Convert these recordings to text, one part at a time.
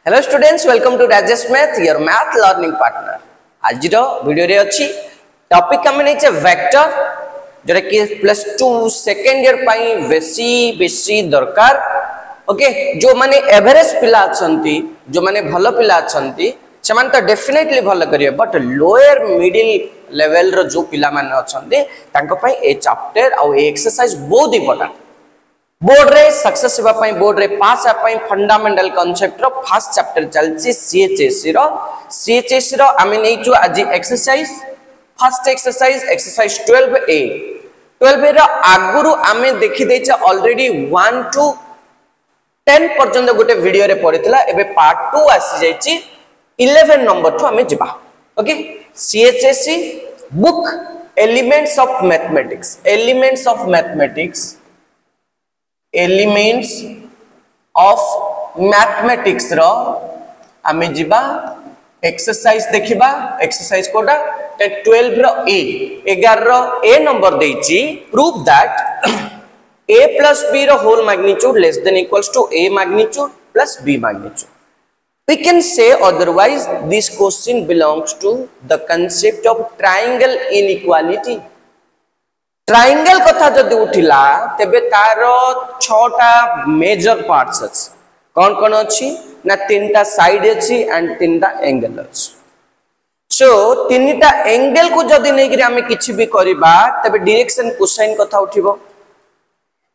Hello students, welcome to Rajesh Math, your math learning partner. आज video रे अच्छी topic हम नहीं वेक्टर जोटा कि +2 सेकेंड ईयर पाई बेसी दरकार ओके जो माने एवरेज पिला अछंती जो माने भलो पिला अछंती से माने तो डेफिनेटली भलो करिवे बट लोअर मिडिल लेवल रो जो पिला माने अछंती तांको पई ए चैप्टर आ ए एक्सरसाइज बहुत इंपोर्टेंट बोर्ड रे सक्सेस हेबा पई बोर्ड रे पास हेबा पई fundamental concept row first chapter चलची सीएचएससी रो आमी नै छु आज एक्सरसाइज फर्स्ट एक्सरसाइज 12A 12 रो आगुरु आमे देखि दै छ ऑलरेडी 1 to 10 पर्यंत गोटे वीडियो रे पढितला एबे पार्ट 2 आसी जाय छी 11 नंबर तो आमे जिबा okay CHSC book elements of mathematics रो आमे जिबा एक्सरसाइज देखिबा एक्सरसाइज कोडा 12 रो ए 11 रो ए नंबर देछि prove that a plus b रो whole magnitude less than equals to a magnitude plus b magnitude we can say otherwise this question belongs to the concept of triangle inequality triangle कथा जदि उठिला तेबे तारो 6टा major parts अछि कोन कोन अछि ना 3टा side अछि and 3टा angle अछि सो 3टा angle को जदि नै कि हम किछि भी करबा तबे डायरेक्शन कोसाइन कथा उठिबो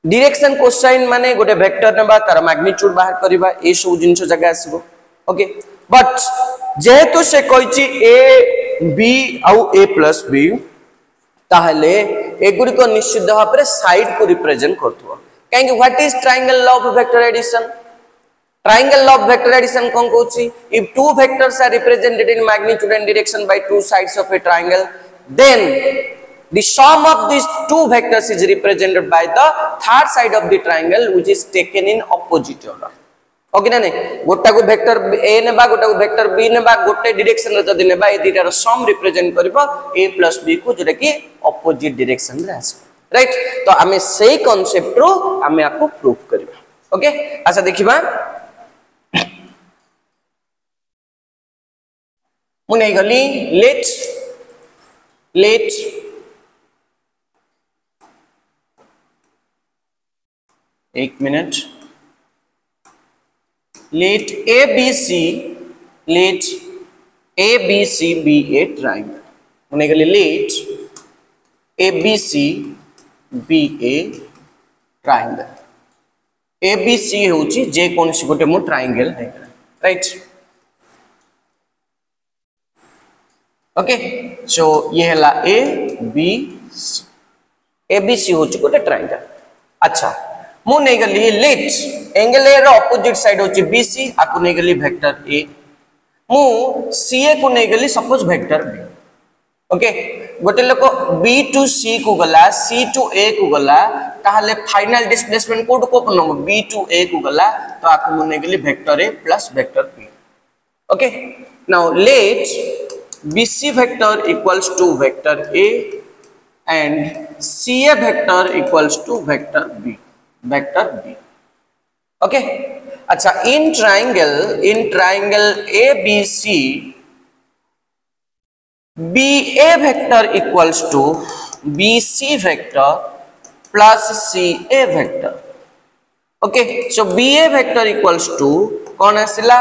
डायरेक्शन कोसाइन माने गोटे वेक्टर नेबा तार मैग्नीट्यूड बाहर करबा ए सब जिंस जगह आसीबो ओके बट जेहेतु से कहिछि a b आउ a plus b ताहले एगुरी को निश्चित भाव में साइड को रिप्रेजेंट करथुवा काहे what is triangle law of vector addition कोन कहूची if two vectors are represented in magnitude and direction by two sides of a triangle then the sum of these two vectors is represented by the third side of the triangle which is taken in opposite order okay ना गोटा को vector a नेबा गोटा को vector b नेबा गोटे direction रे जदि नेबा ए दीटा रो सम रिप्रेजेंट करबो a + b को जेटा कि ऑपोजिट डायरेक्शन रे आसबो राइट तो हमें सही कांसेप्ट रो हमें आपको प्रूव करबा ओके अच्छा देखिबा मुनै गली लेट एक minute let ABC be a triangle मुने गले let ABC be a triangle ABC होची जे कोनसी गोटे मो ट्रायंगल है राइट ओके सो ये हला ABC होची गोटे ट्रायंगल अच्छा मु नै गली लेट एंगल ए रो ऑपोजिट साइड होची BC आकु नै गली वेक्टर A मु CA को नै गली सपोज वेक्टर B ओके गोटे लोक B टू C को गला C टू A को गला ताहले फाइनल डिस्प्लेसमेंट कोड को पनो B टू A को गला तो आकु मु नै गली vector A plus vector B okay now let BC vector equals to vector A and CA vector equals to vector B okay अच्छा in triangle ABC BA vector equals to BC vector plus CA vector okay so BA vector equals to कौन आसिला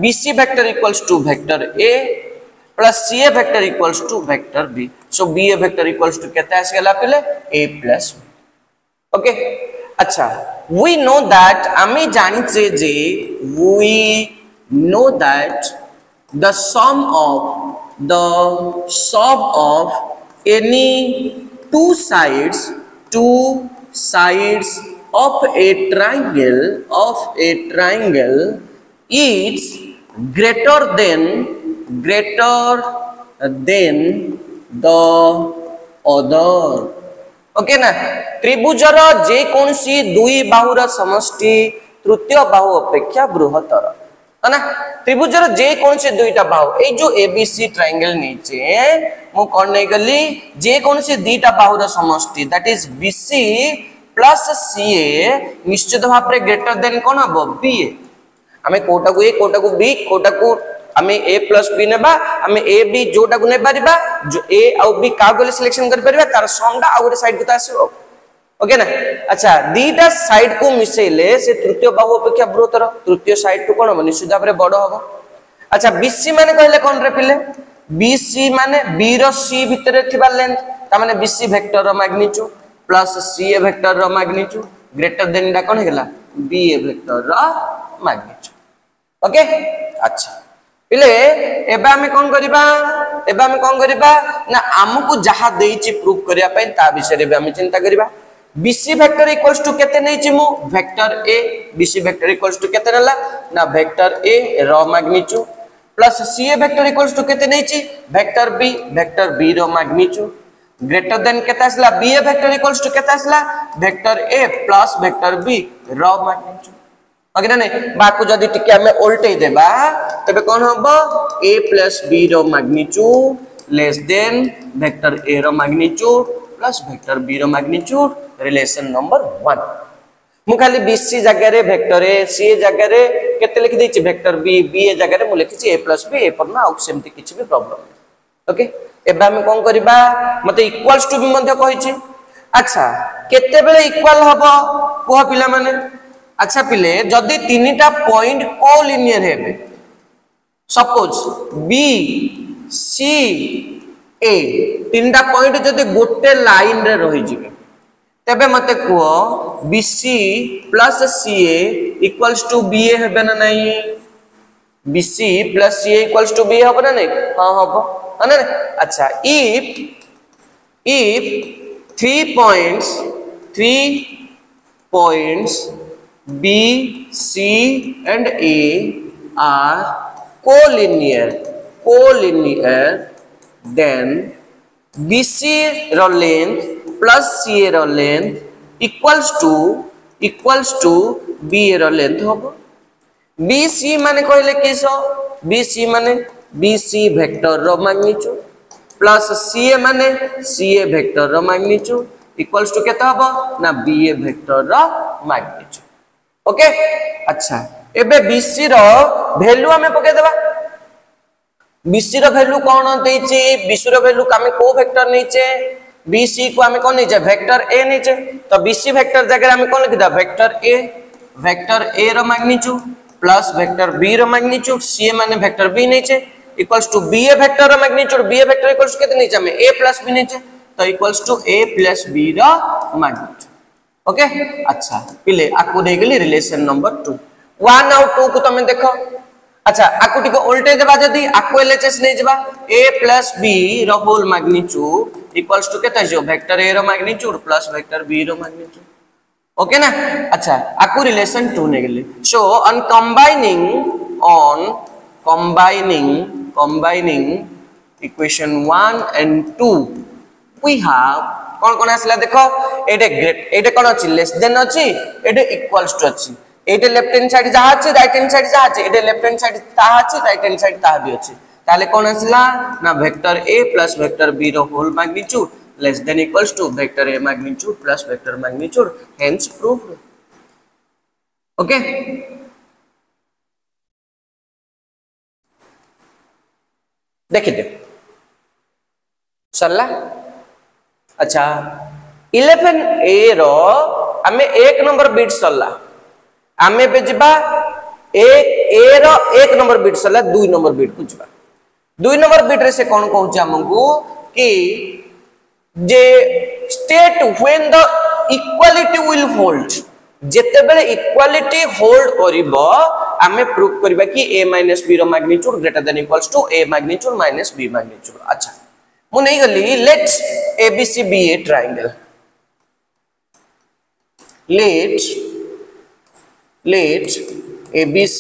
BC vector equals to vector A plus CA vector equals to vector B so BA vector equals to केते आसिला पहले A plus B okay अच्छा we know that आमी जानिचे जे we know that the sum of any two sides of a triangle is greater than the other okay ना त्रिभुजर जे कोनसी दुई बाहुर समष्टि तृतीय बाहु अपेक्षा बृहत्तर है ना त्रिभुजर जे कोनसी दुईटा बाहु ए जो एबीसी ट्रायंगल नीचे मु कोन नै गली जे कोनसी दुईटा बाहुर समष्टि that is BC plus CA निश्चित भाव ग्रेटर देन कोन हबो बीए आमे कोटा को ए कोटा को बी कोटा को आमे ए प्लस बी नेबा आमे ए बी जोटा को ने परिबा जो ए आ बी का गोले सिलेक्शन कर परिबा तार सम टा आ गोटे साइड को आसीबो ओके ना। अच्छा दीटा साइड को मिसेले से तृतीय बाहु अपेक्षा बृहत्तर तृतीय साइड को कोन हो निश्चित भाबरे बड़ हो। अच्छा बीसी माने कहले कोन रे पिले बीसी माने बी रो सी भितरे थिबा लेंथ ता माने बीसी वेक्टर रो मैग्नीट्यूड प्लस सी वेक्टर रो मैग्नीट्यूड ग्रेटर देन दा कोन हेला बी वेक्टर रो मैग्नीट्यूड ओके। अच्छा पिले एबा हमें कोन करिबा एबा हमें कोन करिबा ना हमकु जहा देइची प्रूफ करिया पई ता विषय रे हमें चिंता करिबा। बीसी वेक्टर इक्वल्स टू केते नैची मु vector A BC vector equals to केते नला ना वेक्टर ए रो magnitude plus C vector equals to केते नैची वेक्टर बी रो मैग्नीट्यूड ग्रेटर देन केते आसला बी वेक्टर इक्वल्स टू केते आसला vector A plus vector B रो मैग्नीट्यूड ओके ना नहीं बाकू जदी टिके हमें उल्टे देबा तबे कोन हबो a प्लस b रो magnitude less than vector a रो मैग्नीट्यूड प्लस वेक्टर b रो मैग्नीट्यूड रिलेशन नंबर 1 मु खाली bc जगह रे वेक्टर a c जगह रे केते लिख देछि वेक्टर b b जगह रे मु लिखिछि a प्लस b a पर ना आउ सेमति किछि भी प्रॉब्लम ओके। एबा हम कोन करबा मते इक्वल्स टू भी मध्ये कहिछि। अच्छा केते बेले इक्वल हबो कोह पिला माने अच्छा पिले जदि तीनटा पॉइंट कोलिनियर हेबे सपोज बी सी ए तीनटा पॉइंट जदि गोटे लाइन रे रहि जिवे तबे मते को BC plus CA equals to BA हेबे ना नहीं BC plus CA equals to BA होबो ना नहीं हां होबो है ना। अच्छा if 3 points B, C and A are collinear then BC row length plus CA row length equals to BA row length होबो। BC माने कहले किसो BC माने BC वेक्टर रो मैग्नीट्यूड प्लस CA माने CA वेक्टर रो मैग्नीट्यूड इक्वल्स टू केता होबो ना BA वेक्टर रो मैग्नीट्यूड ओके। अच्छा एबे BC रो वैल्यू हमें पके देबा BC रो वैल्यू कोन देछि BC रो वैल्यू हमें को वेक्टर नीचे BC को हमें कोन नीचे वेक्टर A नीचे तो BC वेक्टर जगह हमें कोन लिखदा वेक्टर A रो मैग्नीट्यूड प्लस वेक्टर B रो मैग्नीट्यूड CA माने वेक्टर B नीचे इक्वल्स टू BA वेक्टर रो magnitude BA vector equals to केते नीचे हमें A प्लस B नीचे तो equals to A plus B रो मैग्नीट्यूड ओके। अच्छा पिले आकु दे गेली रिलेशन नंबर 2 1 और 2 को तमे देखो। अच्छा आकु टिको उल्टे देबा जदी आकु एलएचएस नै जबा a प्लस b रो होल मैग्नीट्यूड इक्वल्स टू केता जो वेक्टर a रो मैग्नीट्यूड प्लस वेक्टर b रो मैग्नीट्यूड ओके ना। अच्छा आकु रिलेशन 2 नै गेली so on combining equation 1 and 2 we have कौन आसला देखो एटे ग्रेट एटे कोन अछि लेस देन अछि एटे इक्वल्स टू अछि एटे लेफ्ट हैंड साइड जहा अछि राइट हैंड साइड जहा अछि एटे लेफ्ट हैंड साइड ताहा अछि राइट हैंड साइड ताहा भी अछि ताले कोन आसला ना vector a plus vector b रो whole magnitude less than equals to vector a magnitude plus vector magnitude hence proved okay. देखिए सरला। अच्छा 11A रो हमें एक नंबर बिट सरला हमें पे जिबा A रो एक नंबर बिट सरला 2 नंबर बिट को जिबा 2 नंबर बिट रे से कोन कहूछ हमकु कि जे state when the equality will hold जेते बेले इक्वालिटी होल्ड करिवो हमें प्रूव करबा कि a b रो magnitude greater than equals to a magnitude minus b magnitude. अच्छा मु नहीं गली let's ABC be a triangle let ABC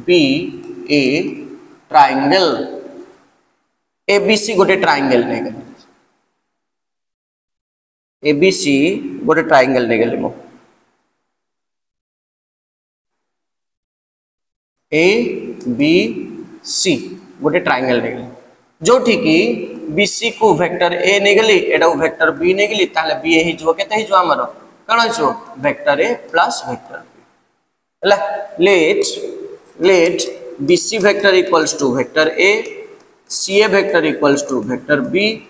be a triangle ABC गोटे ट्रायंगल नहीं गली ABC गोटे ट्रायंगल नहीं गली मो ABC गोटे ट्रायंगल नहीं गली जो ठीक BC को वेक्टर A नहीं गली एटा वेक्टर B नहीं गली ताले B ही जो केते ही जो हमरो कोन हो vector A plus vector B हला let BC vector equals to vector A, CA vector equals to vector B.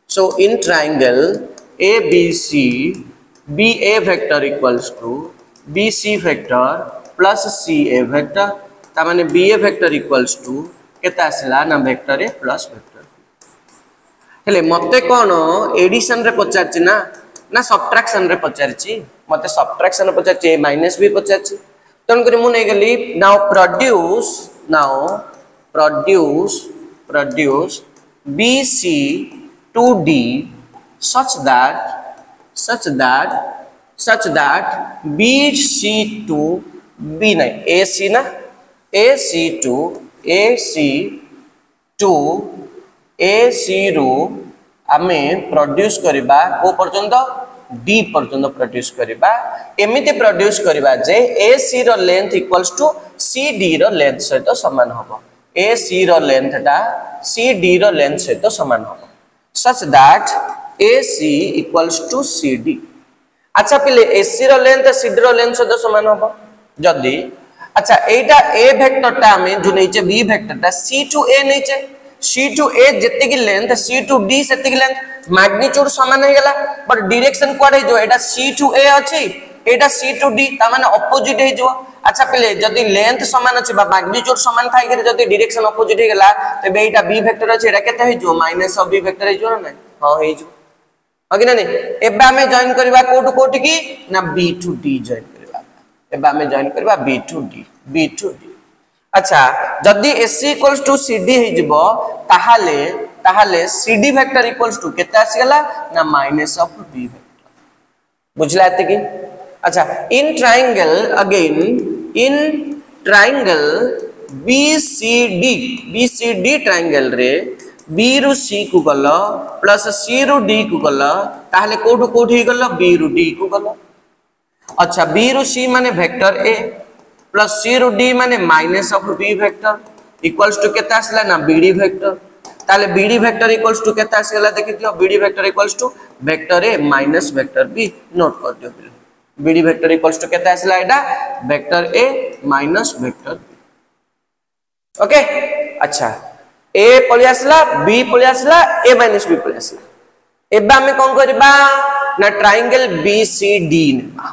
So in triangle ABC, BA vector equals to BC vector plus CA vector. तामाने BA vector equals to केता आसला ना vector A plus vector B. हेले मते कोन addition रे पचारछि ना subtraction रे पचारछि मते subtraction रे पचारछि minus भी पचारछि तन करी मु नै गेली now produce BC to D such that BC to B नहीं AC ना AC रो आमे प्रोड्यूस करिबा को पर्यंत D पर्यंत प्रोड्यूस करिबा एमिति प्रोड्यूस करिबा जे AC रो लेंथ इक्वल्स टू CD रो लेंथ सहित समान हबो AC रो लेंथ टा CD रो लेंथ सहित समान हबो such that AC equals to CD. अच्छा पिले AC रो लेंथ CD रो लेंथ सहित समान हबो जदी अच्छा एटा A वेक्टर टा में जो नीचे B वेक्टर टा C to A नीचे C to A जत्ते की लेंथ C to D सेत्ते की लेंथ मैग्नीट्यूड समान हे गेला बट डायरेक्शन कोड हे जो एटा C to A अछि एटा C to D ता माने ऑपोजिट हे जो अच्छा पिले जदी लेंथ समान अछि बा मैग्नीट्यूड समान थाई करे जदी डायरेक्शन ऑपोजिट हे गेला तबे एटा B वेक्टर अछि एटा केते हे जो माइनस ऑफ B वेक्टर हे जो ना हां हे जो अगे ना नहीं एबा हमें जॉइन करबा कोट की ना B to D जॉइन करबा एबा हमें जॉइन करबा B to D अच्छा जदी AC इक्वल्स टू CD हे जिवो ताहाले CD वेक्टर इक्वल्स टू केते आसी गेला ना माइनस ऑफ B वेक्टर बुझला एते की अच्छा इन ट्रायंगल BCD ट्रायंगल रे B रु C को गलो प्लस C रु D को गलो ताहाले कोठी गलो B रु D को गलो अच्छा B रु C माने वेक्टर A प्लस C रु D माने minus of B vector equals to केता आसला ना BD वेक्टर ताले BD वेक्टर इक्वल्स टू केता आसला देखि दियो BD vector equals to vector A minus vector B note कर दियो BD वेक्टर इक्वल्स टू केता आसला एटा vector A minus vector B okay अच्छा A पळि आसला B पळि आसला A माइनस B पळि आसला एबा हमें कोन करबा ना ट्रायंगल BCD नेबा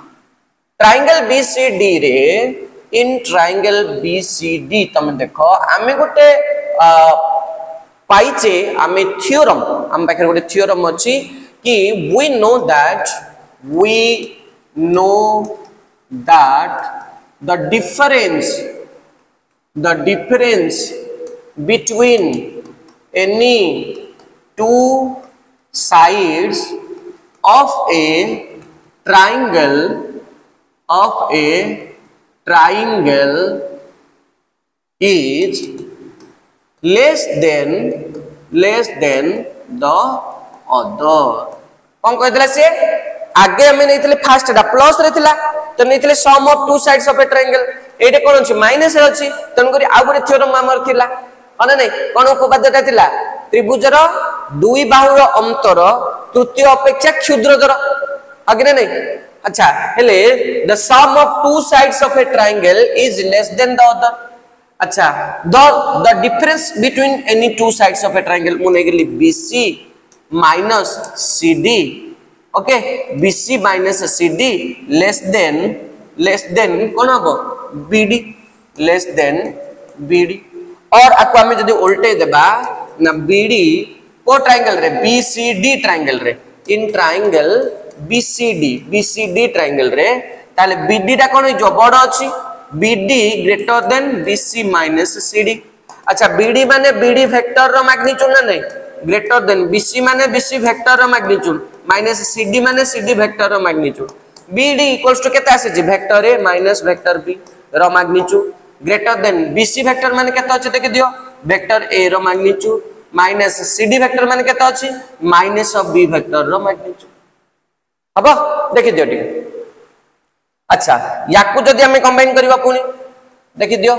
ट्रायंगल BCD रे इन ट्रायंगल BCD तमे देखो आमे गोटे पाइचे आमे थ्योरम हम पाखर गोटे थ्योरम अछि कि we know that the difference between any two sides of a triangle is less than the other कौन कहतला से आगे हमें नैतले फर्स्ट दा प्लस रे थिला तो नैतले sum of two sides of a triangle एटे कोन अछि माइनस रे अछि तन करी आ गुटे थ्योरम हमर थिला अने नै कोन उपपाद्यटा थिला त्रिभुजर दुई बाहुर अंतर तृतीय अपेक्षा क्षुद्रतर आगे नै अच्छा हेले the sum of two sides of a triangle is less than the other अच्छा the difference between any two sides of a triangle मुने गेली BC minus CD okay BC minus CD less than कोन हबो BD less than BD और आको हमें जदी उल्टे देबा ना BD को ट्रायंगल रे BCD ट्रायंगल रे इन ट्रायंगल BCD ट्रायंगल रे ताले BD टा कोन जो बड़ अछि BD greater than BC minus CD अच्छा BD माने BD वेक्टर रो मैग्नीट्यूड ना नहीं ग्रेटर देन BC माने BC वेक्टर रो मैग्नीट्यूड माइनस CD माने CD वेक्टर रो मैग्नीट्यूड BD इक्वल्स टू केता आसे जे vector A minus vector B रो magnitude greater than BC vector माने केता अछि देख दियो वेक्टर A रो मैग्नीट्यूड माइनस CD वेक्टर माने केता अछि माइनस ऑफ B वेक्टर रो मैग्नीट्यूड अब देखि दियो ठीक अच्छा याकू जदी हमें कंबाइन करबा पुनी देखि दियो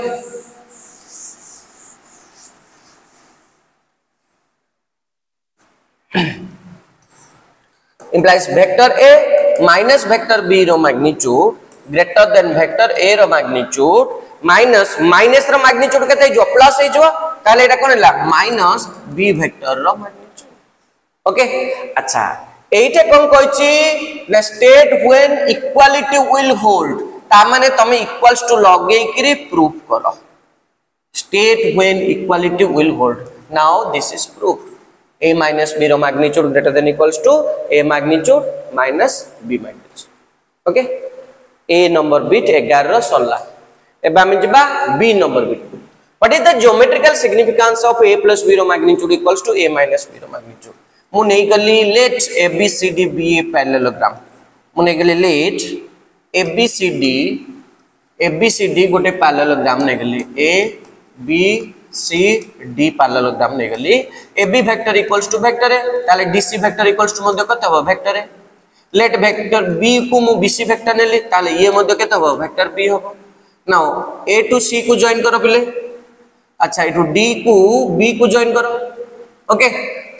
implies vector A minus vector B रो magnitude greater than vector A रो magnitude माइनस माइनस रो मैग्नीट्यूड केते जो प्लस हे जो ताले एटा कोन हला माइनस बी वेक्टर रो मैग्नीट्यूड ओके अच्छा एइटे कोन कहछि ना state when equality will hold ता माने तमे इक्वल्स टू लगे करी प्रूफ करो state when equality will hold now this is proof a minus b रो magnitude greater than equals to a magnitude minus b magnitude okay a number bit 11 रो सल्ला एबा हम जिबा b number bit what is the geometrical significance of a plus b रो magnitude equals to a minus b रो magnitude मु नै गली let abcd be a parallelogram मु नै गली लेट abcd गोटे पैरेललोग्राम नै गली a b c d parallelogram नै गली ab vector equals to vector है ताले dc वेक्टर इक्वल्स टू मध्य कत हो वेक्टर है लेट वेक्टर b को मु bc वेक्टर नेली ताले ये मध्य कत हो वेक्टर b हो नाउ a टू c को जॉइन करो पहले अच्छा इटू d को b को जॉइन करो ओके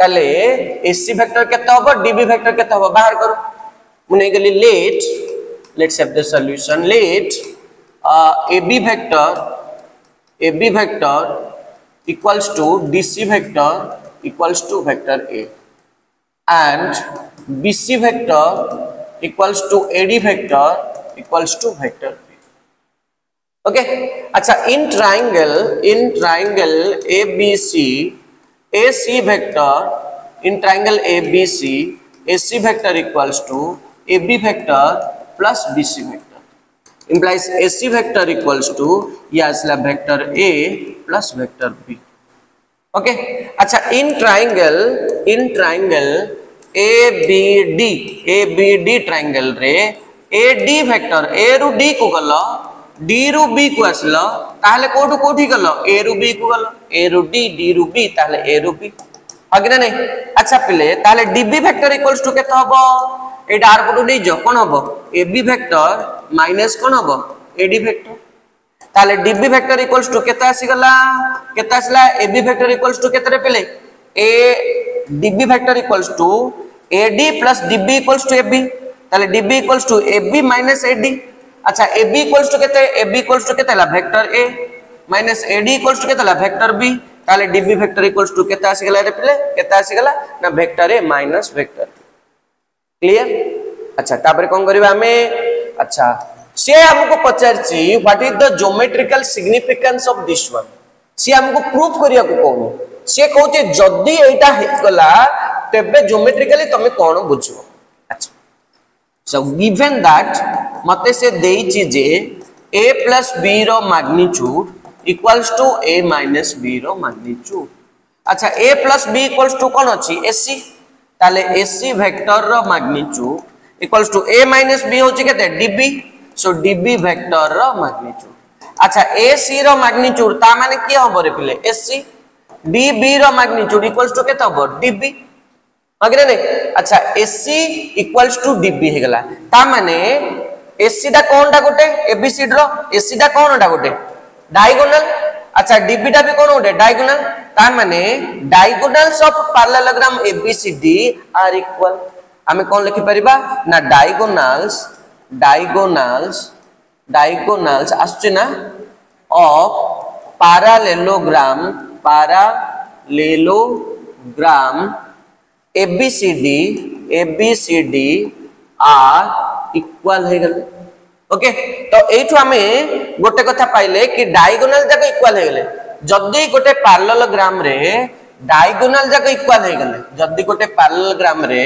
ताले ac वेक्टर केता हो db वेक्टर केता हो बाहर करो मु नै गली let's have the solution let ab vector equals to dc vector equals to vector a and bc vector equals to ad vector equals to vector b okay acha in triangle abc ac vector in triangle abc ac vector equals to ab vector plus bc vector implies ac vector equals to yes la vector a plus vector b okay अच्छा in triangle abd triangle रे ad vector a ru d को गलो d ru b को असलो ताले कोठु कोठी गलो a ru b को गलो a ru d ru b ताले a ru b आगे नहीं अच्छा पहले ताले db vector equals to केतो हबो एटा आर पटु डी जो कोन हबो ab vector minus कोन हबो ad vector ताले db वेक्टर इक्वल्स टू केता आसीगला ab वेक्टर इक्वल्स टू केतरे पले a db vector equals to ad plus db equals to ab ताले db equals to ab minus ad अच्छा ab इक्वल्स टू केते ab equals to केतला vector a minus ad equals to केतला vector b ताले db vector equals to केता आसीगला रे पले केता आसीगला ना vector a minus vector clear अच्छा तापर कोन करबा हमें अच्छा से हमको पचारची what is the geometrical significance of this one से हमको प्रूफ करिया को कोन से कहूचे जदी एटा हेगला तबे ज्योमेट्रिकली तमे कोन बुझो अच्छा सो गिवन दैट मते से देइची जे a plus b रो magnitude equals to a minus b रो मैग्नीट्यूड अच्छा a plus b equals to कोन अछि ac ताले ac वेक्टर रो magnitude equals to a minus b होची केते db so db vector रो मैग्नीट्यूड अच्छा ac रो मैग्नीट्यूड ता माने की हबो रे पिले ac db रो मैग्नीट्यूड इक्वल्स टू केता हबो db अगरे नै अच्छा ac इक्वल्स टू db हे गला ता माने ac दा कोनटा गोटे abc रो ac दा कोनटा गोटे डायगोनल अच्छा db दा भी कोन गोटे डायगोनल ता माने diagonals of parallelogram abcd are equal हमें कोन लिखि परिबा ना डायगोनल्स आछे ना of parallelogram ABCD are equal हे गले ओके तो एठु हमें गोटे कथा पाइले कि डायगोनल जाक इक्वल हे गले जदी गोटे पैरेललोग्राम रे डायगोनल जाक इक्वल हे गले जदी गोटे पैरेललोग्राम रे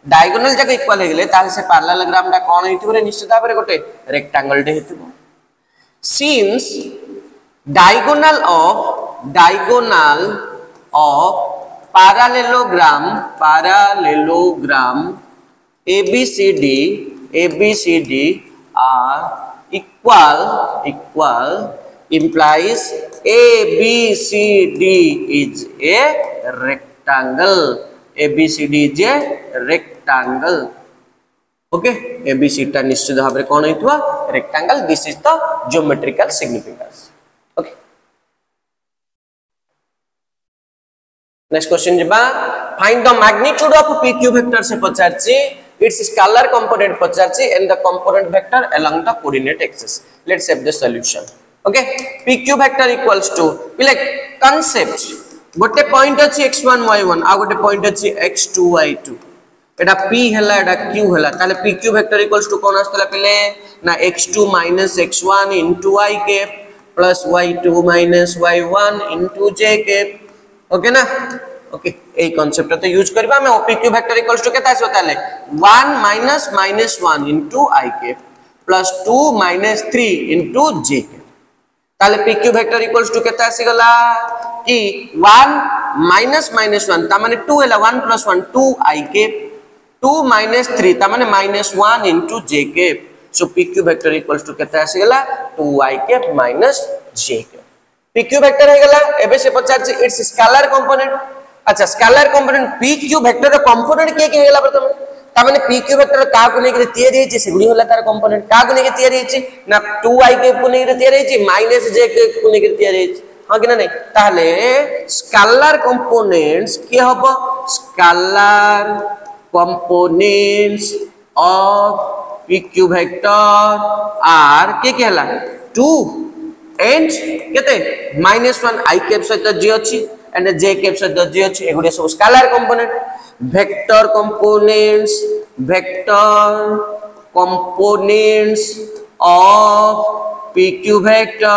डायगोनल जाक इक्वल हे गले ताल से पैरेललोग्राम टा कोन हेतिबो रे निश्चित भाबरे गोटे रेक्टेंगल टे हेतिबो since diagonal of parallelogram ABCD are equal implies ABCD is a rectangle. ABCD is a rectangle. Okay, ABCD टा निश्चित भाव रे कोन हेतुवा rectangle. This is the geometrical significance. Okay. Next question जिबा find the magnitude of PQ vector से पचारछि its scalar component पचारछि and the component vector along the coordinate axis. Let's have the solution. Okay pq vector equals to पिले concept गोटे point अछि x1 y1 आ गोटे point अछि x2 y2 एटा p हला एटा q हला ताले pq vector equals to कोन आस्तला पिले ना x2 x1 y cap plus y2 y1 j cap okay ना ओके ए कांसेप्ट तो यूज करबा मैं pq वेक्टर इक्वल्स टू केता आसो ताले 1 -1 i cap plus 2 -3 j cap ताले pq वेक्टर इक्वल्स टू केता आसी गला कि 1 -1 ता माने 2 हला 1 + 1 2 i कैप 2 -3 ता माने -1 j cap so pq vector equals to केता आसी गला 2i cap j cap pq vector हे गला एबे से पचार जे इट्स स्केलर कंपोनेंट अच्छा स्केलर कंपोनेंट pq वेक्टर रो कंपोनेंट के हेला प्रथम ता माने pq वेक्टर का को नेके तयारी हेछि सेगुडी होला तार कंपोनेंट का को नेके तयारी हेछि ना 2i कैप को नेके तयारी हेछि -j कैप को नेके तयारी हेछि हां कि ना नहीं ताहले स्केलर कंपोनेंट्स के हबो scalar components of pq vector are के हला 2 एंड केते -1 i कैप सहित j अछि एंड j कैप सहित j अछि एगुडे सब scalar component vector components of pq vector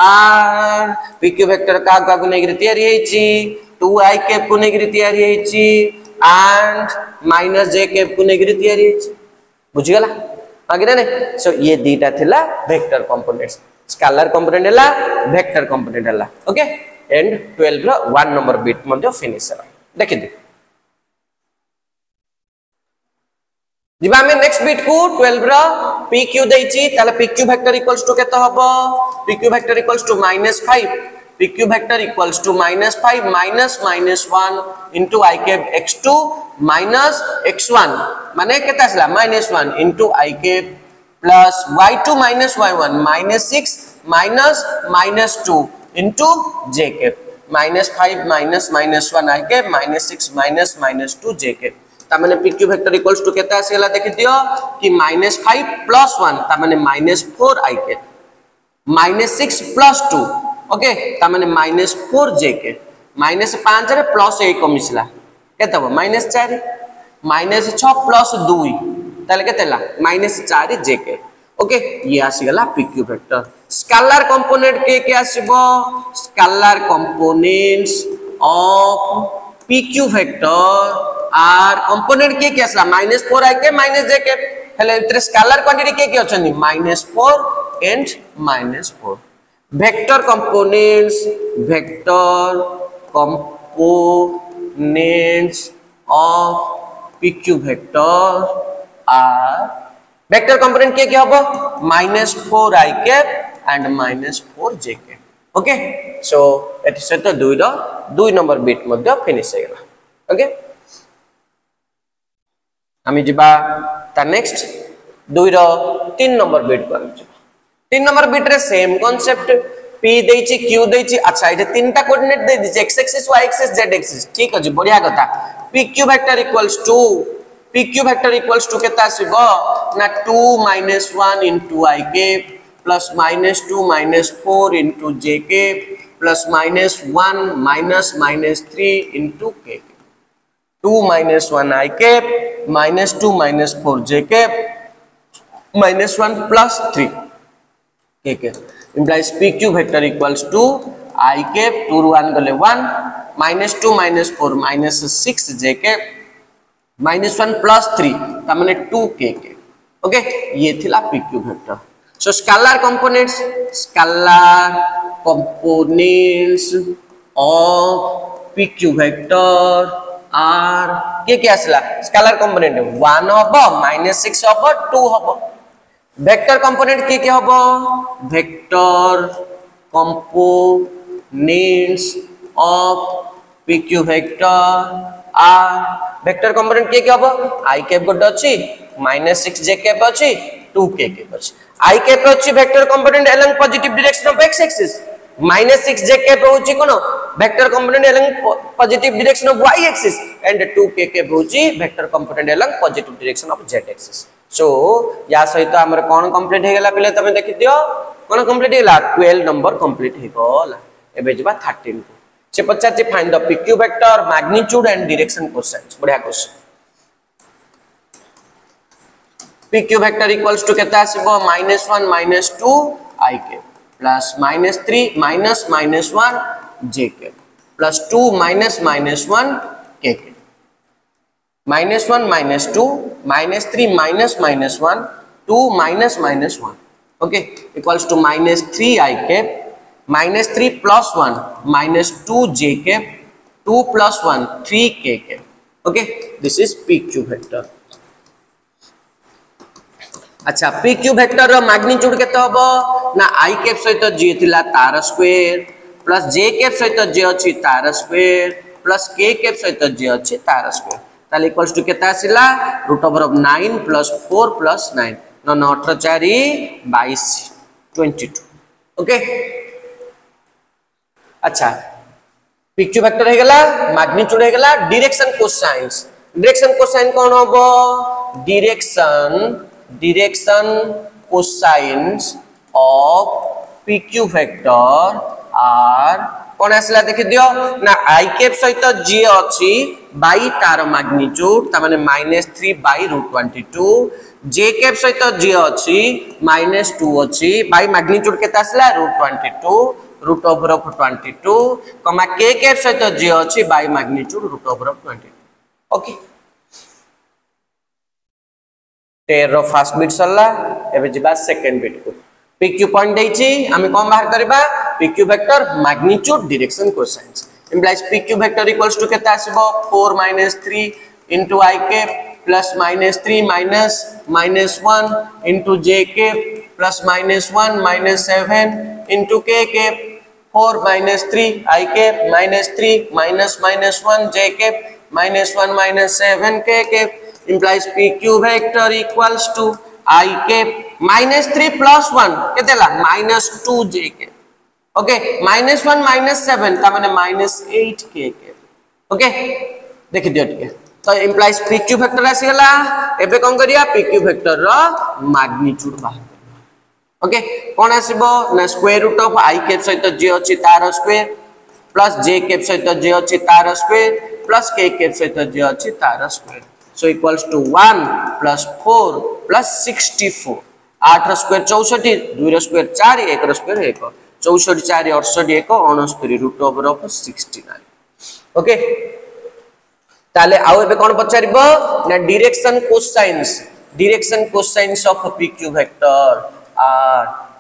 are pq vector का को नेगरी तयारी हेछि 2i कैप को नेगरी तयारी हेछि एंड -j कैप को नेगरी तयारी हेछि बुझि गला आगे ना सो ये दीटा थिला वेक्टर कंपोनेंट्स स्केलर कंपोनेंट हला वेक्टर कंपोनेंट हला ओके एंड 12 रो 1 नंबर बिट मध्ये फिनिश हला देखि दे जिबा में नेक्स्ट बिट को 12 रो pq दैछि ताले pq वेक्टर इक्वल्स टू केता हबो pq vector equals to -5 pq vector equals to -5 -1 i cap x2 x1 माने केता आसला -1 i cap plus y2 y1 -6 -2 j cap -5 -1 i cap -6 -2 j cap ता माने pq वेक्टर इक्वल्स टू केता आसेला देखि दियो कि -5 + 1 ता माने -4 i कैप -6 + 2 ओके ता माने -4 j कैप -5 रे +1 मिसला केता हो -4 -6 + 2 ताले केतेला -4 j कैप ओके ये आसी गला pq वेक्टर स्केलर कंपोनेंट के आसीबो scalar components of pq vector are component के आसला -4 i के -j के हेले इतरे स्केलर क्वांटिटी के अछनी -4 and -4 vector components of pq vector are vector component के हबो -4 i cap and -4 j cap okay so एति से तो 2 नंबर बिट मध्ये फिनिश हे गेला ओके आमी जिबा ता नेक्स्ट 2 रो 3 नंबर बिट को आमी 3 नंबर बिट रे सेम कांसेप्ट p देछि q देछि अच्छा इते तीनटा कोऑर्डिनेट दे दिछि x axis y axis z axis ठीक अछि बढ़िया कथा pq वेक्टर इक्वल्स टू केता आसीबो ना 2 -1 i cap plus -2 -4 j cap plus -1 -3 k 2 -1 i cap -2 -4 j cap -1 + 3 k cap implies pq vector equals to i cap 2 ru 1 गले 1 -2 -4 -6 j cap -1 + 3 ता माने 2 k ओके ये थिला pq vector so scalar components of pq vector are के आसला scalar component 1 हबो -6 हबो 2 हबो वेक्टर कंपोनेंट के हबो vector components of pq vector are vector component के हबो i कैप गोटे अछि -6 j कैप अछि 2 k कैप अछि i कैप अछि vector component along positive direction of x axis -6 j cap होछि कोन vector component along positive direction of y axis and 2 k cap होछि vector component along positive direction of z axis so या सहित हमर कोन complete हे गेला पहिले तमे देखि दियो कोन कंप्लीट हैला 12 नंबर कंप्लीट हे गला एबे जबा 13 को से पचार find the PQ vector magnitude and direction cosines बढ़िया question PQ vector equals to केता आसीबो -1 -2 I के प्लस -3 -1 J के प्लस 2 -1 K के -1 -2 -3 -1 2 -1 okay equals to -3 I के -3 plus 1 -2 J के 2 plus 1 3 K के okay this is PQ vector अच्छा PQ वेक्टर रो मैग्नीट्यूड केते हबो ना I कैप सहित J थिला तार स्क्वायर प्लस J कैप सहित J अछि तार स्क्वायर प्लस K कैप सहित J अछि तार स्क्वायर ताले इक्वल्स टू केते आसिला √9 + 4 + 9 9 18 4 22 22 ओके अच्छा PQ वेक्टर हे गेला मैग्नीट्यूड हे गेला डायरेक्शन कोसाइन कोन हबो direction cosines of PQ vector are कौन आसला देखि दियो ना I कैप सहित J अछि बाई तार मैग्नीट्यूड ता माने -3/√22 J कैप सहित J अछि -2 अछि बाई मैग्नीट्यूड केता आसला √22 √22 कमा K कैप सहित J अछि बाई मैग्नीट्यूड √22 ओके 13 रो फर्स्ट बिट सरला एबे जिबा सेकंड बिट को PQ पॉइंट देछि हमें कोन बाहर करबा PQ vector magnitude direction cosines implies PQ vector equals to केता आसीबो 4 - 3 into I के प्लस -3 -1 into J के प्लस -1 -7 into K के 4 - 3 I के -3 -1 J के -1 -7 K के implies PQ vector equals to I के -3 + 1 केतेला -2 J के ओके -1 -7 ता माने -8 K के ओके देखि दियो टिके तो implies PQ वेक्टर आसी गला एबे कोन करिया PQ वेक्टर रो मैग्नीट्यूड बाहर ओके कोन आसीबो ना स्क्वायर रूट ऑफ I के सहित J अछि तार स्क्वायर प्लस J के सहित J अछि तार स्क्वायर प्लस K के सहित J अछि तार square so equals to 1 plus 4 plus 64 8 square 64 2 square 4 1 square 1 64 4 68 1 69 root over of 69 okay ताले आउ एबे कोन पचारिबो ना direction cosines of PQ vector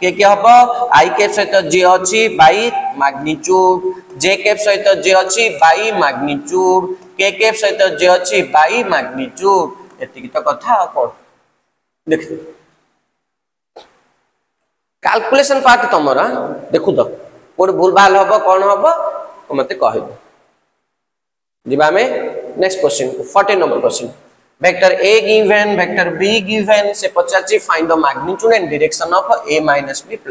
के हबो I कैप सहित J अछि बाई मैग्नीट्यूड J कैप सहित J अछि बाई मैग्नीट्यूड K कैप सहित J अछि बाई मैग्नीट्यूड एति की तो कथा कोन देख कैलकुलेशन पार्ट तमरा देखु तो कोड भूल भाल हबो कोन हबो मते कहबो जिबा में next question 14 number question vector A given vector B given से पचाची find the magnitude and direction of A - B + 2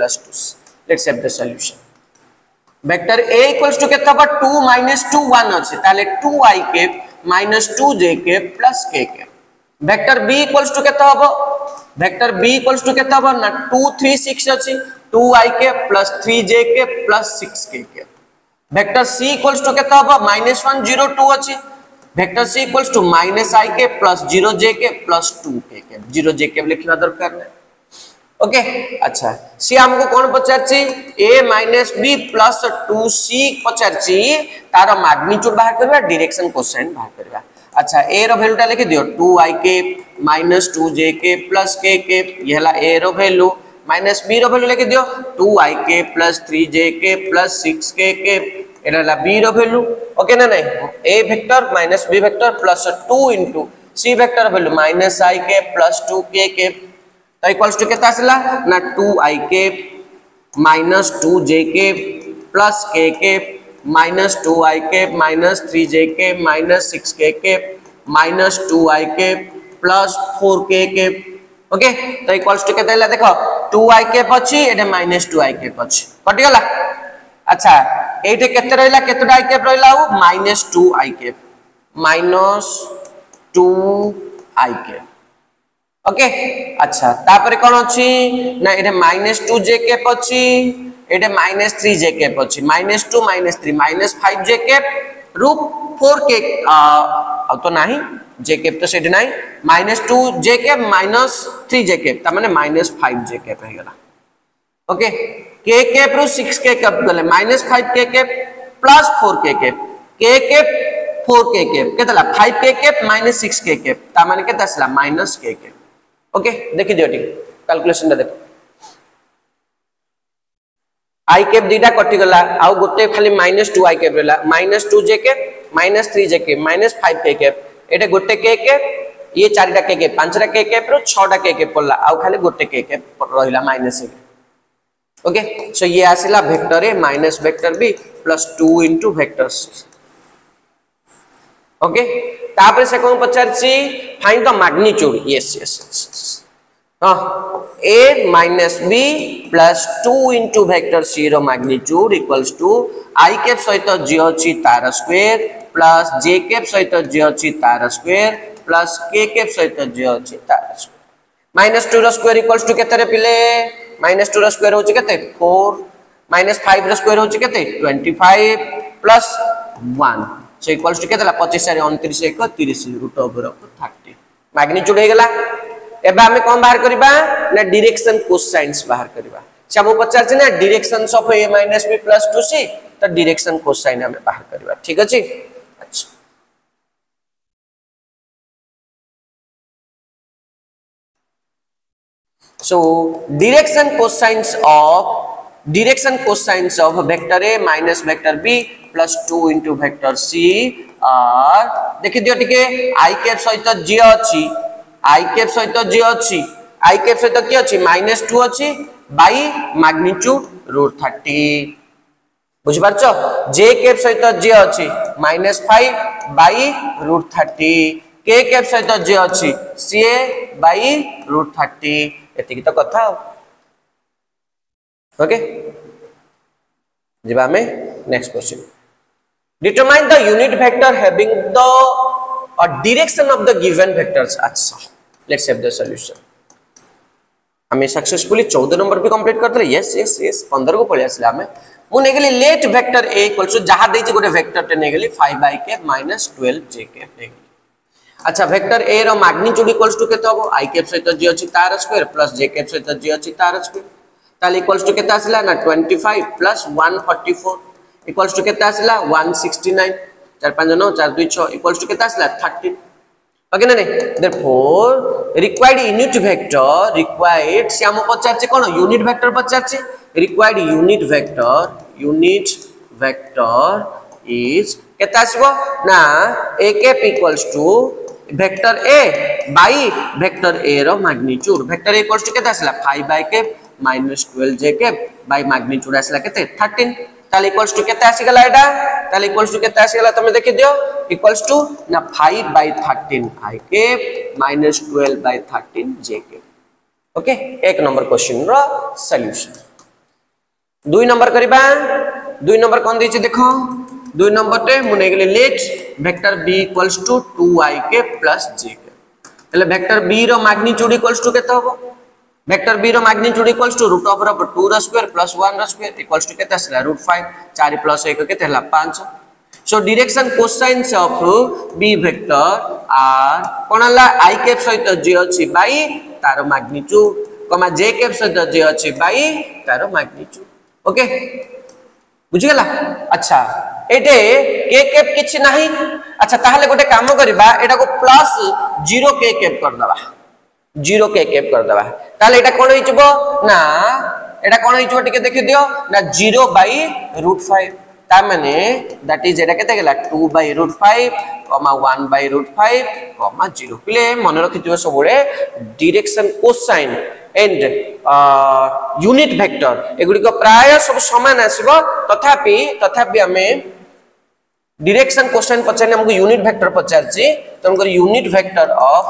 let's have the solution vector A equals to केता बा 2 - 2 1 अछि ताले 2I के -2 J के प्लस K के वेक्टर B इक्वल्स टू केता हबो वेक्टर B इक्वल्स टू केता हबो ना 2 3 6 अछि 2I के प्लस 3J के प्लस 6K के वेक्टर C इक्वल्स टू केता हबो -1 0 2 अछि vector C equals to -I के प्लस 0J के प्लस 2K के 0J के लिखना दरकार नै ओके अच्छा सी हमको कोन पचारची A - B + 2C पचारची तार मैग्नीट्यूड बाहर करबा डायरेक्शन कोसाइन बाहर करबा अच्छा A रो वैल्यूटा लिखि दियो 2I के -2J के प्लस K के ये हला A रो वैल्यू -B रो वैल्यू लिखि दियो 2I के प्लस 3J के प्लस 6K के एला हला B रो वैल्यू ओके ना नहीं A vector -B vector plus 2 * C vector value -I के प्लस 2K के तो इक्वल्स टू केता आसला ना 2I के -2J के प्लस K के -2I के -3J के -6K के -2I के प्लस 4K के ओके तो इक्वल्स टू केता हला देखो 2I के पछि एटे -2I के पछि कटि गला अच्छा एटे केते रहला केतेटा I के रहला -2I के -2I के ओके अच्छा तापर कौन अच्छी ना ये -2 जे कैप अच्छी ये -3 जे कैप अच्छी -2 -3 -5 जे कैप रूट 4 के तो नहीं जे कैप तो सेठी नहीं -2 जे कैप -3 जे कैप ता माने -5 जे कैप है गला ओके के कैप रो 6 के कैप गले -5 के कैप प्लस 4 के कैप 4 के कैप केतला 5 के कैप -6 के कैप ता माने केता असला -के कैप ओके देखि दियो ठीक कैलकुलेशन देखो आई कैप दीटा कटि गला आ गोटे खाली -2 आई कैप रहला -2 जे कैप -3 जे कैप -5 के कैप एटे गोटे के कैप ये चारिटा के कैप पांचटा के कैप रो 6टा के कैप पड़ला आ खाली गोटे के कैप रहिला -1 ओके सो ये आसिला vector A minus vector B plus 2 into vector C okay तापर से कोन पचारची find the magnitude yes yes हां a minus b plus 2 into vector c रो magnitude equals to i cap सहित j अछि तार स्क्वायर प्लस j कैप सहित j अछि तार स्क्वायर प्लस k कैप सहित j अछि तार स्क्वायर -2 रो स्क्वायर इक्वल्स टू केते रे पिले -2 रो स्क्वायर होची केते 4 -5 रो स्क्वायर होची केते 25 प्लस 1 सो इक्वल्स टू केतला 25 रे 29 1 30 रूट ओवर 30 मैग्नीट्यूड हे गला एबा हमें कोन बाहर करबा ना डायरेक्शन कोसाइन्स बाहर करबा से हम पचार छै ना directions of a - b + 2c तो डायरेक्शन कोसाइन हमें बाहर करबा ठीक अछि अच्छा so direction cosines of vector a minus vector b plus 2 into vector c are देखि दियो टिके i कैप सहित j अछि i कैप सहित j अछि i कैप सहित की अछि -2 अछि बाय मैग्नीट्यूड √30 बुझि पारछो j कैप सहित j अछि -5 बाय √30 k कैप सहित j अछि ca बाय √30 एतिकी तो कथा ओके जिबा में next question determine the unit vector having the direction of the given vectors अच्छा लेट्स हैव द सॉल्यूशन हमें सक्सेसफुली 14 नंबर भी कंप्लीट करते यस यस यस 15 को पळे आसले हमें मु ने गेली लेट वेक्टर a = जहां देछि गोटे वेक्टर टे ने गेली 5 -12 j के ने अच्छा वेक्टर a रो मैग्नीट्यूड इक्वल्स टू केते हो i कैप सहित j अछि तार स्क्वायर प्लस j कैप सहित j अछि तार स्क्वायर ताले इक्वल्स टू केते आसला ना 25 प्लस 144 इक्वल्स टू केते आसला 169 4 5 9 4 2 6 इक्वल्स टू केते आसला 30 ओके ना नहीं therefore required unit vector required से हम पचार छै कोन यूनिट वेक्टर पचार छै रिक्वायर्ड यूनिट वेक्टर इज केते आसबो ना a cap equals to vector a by vector a रो magnitude vector a equals to केते आसला 5 cap -12 j cap by magnitude आसला केते 13 ताले इक्वल्स टू केते आसी गला एटा ताले इक्वल्स टू केते आसी गला तमे देखि दियो इक्वल्स टू ना 5/13 i cap -12 by 13 j cap okay एक नंबर क्वेश्चन रो सॉल्यूशन 2 नंबर करबा 2 नंबर कोन दै छै देखो 2 नंबर टे मुने गेले let vector b equals to 2i के प्लस j के એટલે वेक्टर b रो मैग्नीट्यूड इक्वल्स टू केते होबो वेक्टर b रो magnitude equals to root over 2 रो स्क्वायर प्लस 1 रो स्क्वायर इक्वल्स टू केते असला √5 4 प्लस 1 केते हला 5 so direction cosines of b vector are कोनला i कैप सहित j अछि बाय तारो मैग्नीट्यूड कमा j कैप सहित j अछि बाय तारो मैग्नीट्यूड ओके बुझि गेला अच्छा एटे k कैप किछ नाही अच्छा ताहले गोटे काम करबा एटा को प्लस 0 k कैप कर दबा 0 k कैप कर दबा ताहले एटा कोन होइचबो ना एटा कोन होइचबो टिके देखि दियो ना 0 by √5 ता माने दैट इज एटा केते गेला 2 by √5 1 by √5 0 प्ले मन रखिथिबो सबोले direction cosine and unit vector एगुडी को प्राय सब समान आसीबो तथापि हमें डायरेक्शन क्वेश्चन पचारने हमको यूनिट वेक्टर पचारछि तो हमको unit vector of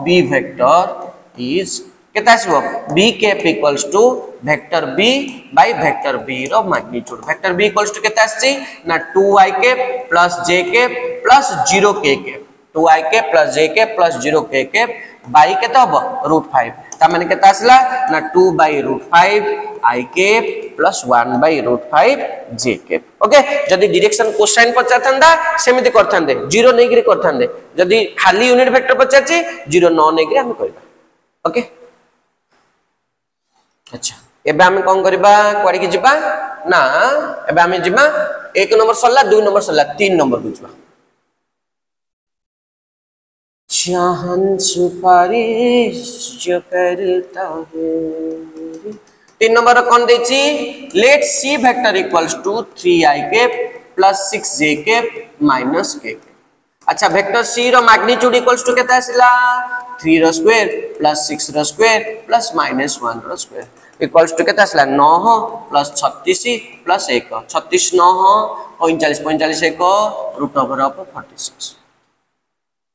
b vector is केता आसीबो b cap equals to vector b by vector b रो magnitude vector b equals to केता आछि ना 2i cap plus j cap plus 0 k cap 2ik plus jk plus 0kk by केते हबो √5 ता माने केते आसला ना 2 by √5 ik plus 1 by √5 jk okay जदी डायरेक्शन कोसाइन पचाथंदा सेमिति करथांदे 0 नै गिरी करथांदे जदी खाली यूनिट वेक्टर पचाची 0 न नै गिरी हम करबा ओके अच्छा एबे हम कोन करबा क्वाडी के जिबा ना एबे हम जिबा 1 नंबर सल्ला 2 नंबर सल्ला 3 नंबर बुझबा चाहन सुपारिश जो करता है 3 नंबर कौन देची let C vector equals to 3ik plus 6jk minus kk अच्छा वेक्टर c रो मैग्नीट्यूड इक्वल्स टू केता आसिला 3 रो स्क्वायर plus 6 रो स्क्वायर plus minus 1 रो स्क्वायर इक्वल्स टू केता आसिला 9 plus 36 plus 1 36 9 39 45 1 root over of 46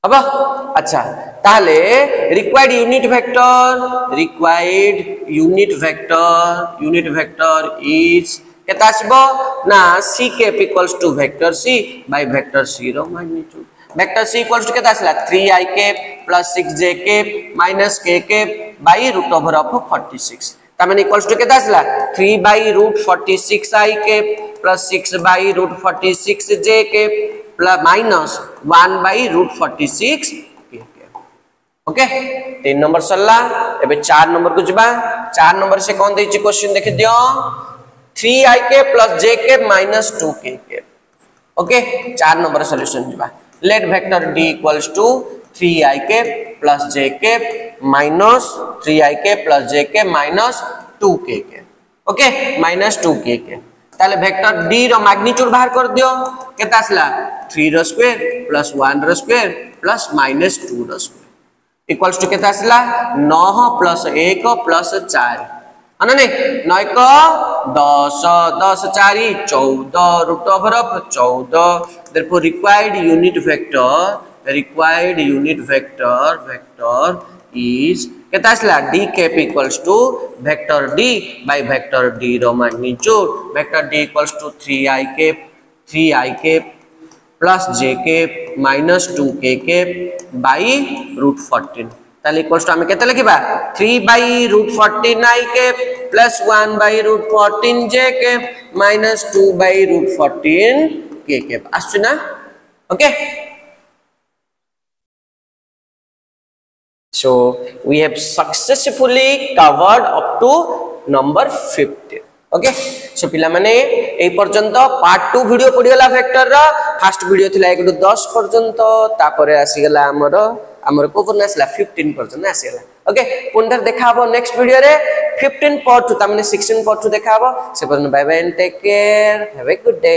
अब अच्छा ताले रिक्वायर्ड यूनिट वेक्टर इज केता आसीबो ना c cap equals to vector c by vector c रो magnitude vector c equals to केता आसला 3ik plus 6jk minus kk by root over of 46 ता माने इक्वल्स टू केता आसला 3 by root 46ik plus 6 by root 46jk plus minus 1 by root 46 okay 3 number सल्ला एबे 4 number को जबा 4 नंबर से कौन देछि क्वेश्चन देख दियो 3ik plus jk minus 2kk okay 4 number solution जबा let vector d equals to 3ik plus jk minus 3ik plus jk minus 2kk okay minus 2kk ताले वेक्टर d रो मैग्नीट्यूड बाहर कर दियो केता आसला 3 रो स्क्वायर plus 1 रो स्क्वायर plus minus 2 रो स्क्वायर इक्वल्स टू केता आसला 9 plus 1 plus 4 अना नहीं 9 को 10 10 4 14 root over of 14 therefore required unit vector is केता आसला d cap equals to vector d by vector d रो magnitude vector d equals to 3ik plus jk minus 2kk by root 14 ताले equals to हमें केते लिखिबा 3 by root 14 ik plus 1 by root 14 jk minus 2 by root 14 kk आछु ना okay so we have successfully covered up to number 15 okay so पिला माने ए पर्यंत part 2 video पड़ी गला vector रा फर्स्ट वीडियो थिला 1 टू 10 पर्यंत तापरे आसी गला हमर को पन आसला 15 पर्यंत आसी गला ओके पुनर देखाबो नेक्स्ट वीडियो रे 15 पार्ट 2 ता माने 16 पार्ट 2 देखाबो से पर्यंत bye bye and take care have a good day.